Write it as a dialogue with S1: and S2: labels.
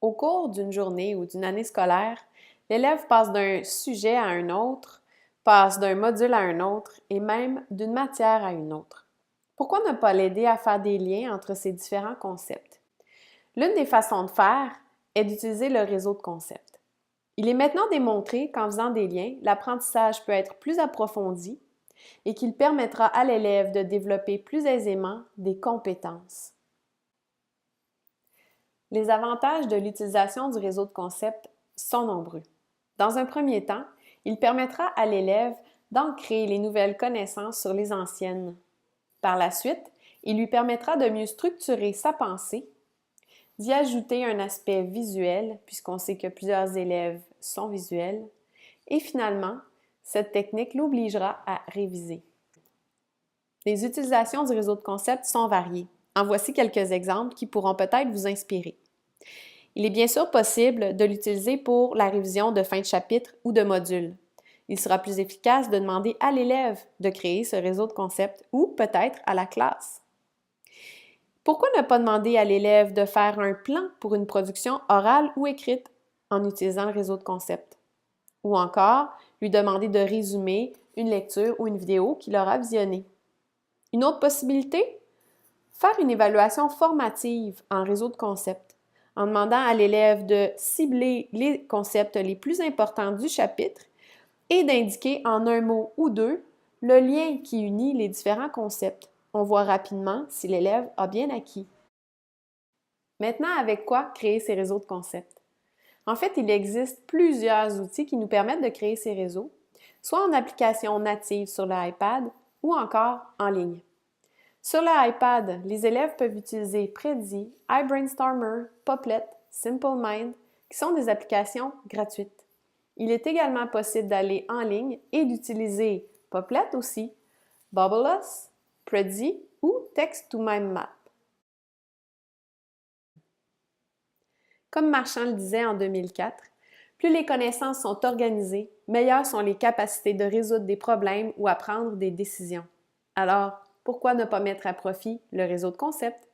S1: Au cours d'une journée ou d'une année scolaire, l'élève passe d'un sujet à un autre, passe d'un module à un autre et même d'une matière à une autre. Pourquoi ne pas l'aider à faire des liens entre ces différents concepts? L'une des façons de faire est d'utiliser le réseau de concepts. Il est maintenant démontré qu'en faisant des liens, l'apprentissage peut être plus approfondi et qu'il permettra à l'élève de développer plus aisément des compétences. Les avantages de l'utilisation du réseau de concepts sont nombreux. Dans un premier temps, il permettra à l'élève d'ancrer les nouvelles connaissances sur les anciennes. Par la suite, il lui permettra de mieux structurer sa pensée, d'y ajouter un aspect visuel, puisqu'on sait que plusieurs élèves sont visuels, et finalement, cette technique l'obligera à réviser. Les utilisations du réseau de concepts sont variées. En voici quelques exemples qui pourront peut-être vous inspirer. Il est bien sûr possible de l'utiliser pour la révision de fin de chapitre ou de module. Il sera plus efficace de demander à l'élève de créer ce réseau de concepts ou peut-être à la classe. Pourquoi ne pas demander à l'élève de faire un plan pour une production orale ou écrite en utilisant le réseau de concepts? Ou encore, lui demander de résumer une lecture ou une vidéo qu'il aura visionnée. Une autre possibilité? Faire une évaluation formative en réseau de concepts, en demandant à l'élève de cibler les concepts les plus importants du chapitre et d'indiquer en un mot ou deux le lien qui unit les différents concepts. On voit rapidement si l'élève a bien acquis. Maintenant, avec quoi créer ces réseaux de concepts? En fait, il existe plusieurs outils qui nous permettent de créer ces réseaux, soit en application native sur l'iPad ou encore en ligne. Sur l'iPad, les élèves peuvent utiliser Prezi, iBrainstormer, Poplet, SimpleMind, qui sont des applications gratuites. Il est également possible d'aller en ligne et d'utiliser Poplet aussi, Bubbleless, Prezi ou Text2MindMap. Comme Marchand le disait en 2004, plus les connaissances sont organisées, meilleures sont les capacités de résoudre des problèmes ou à prendre des décisions. Alors, pourquoi ne pas mettre à profit le réseau de concepts?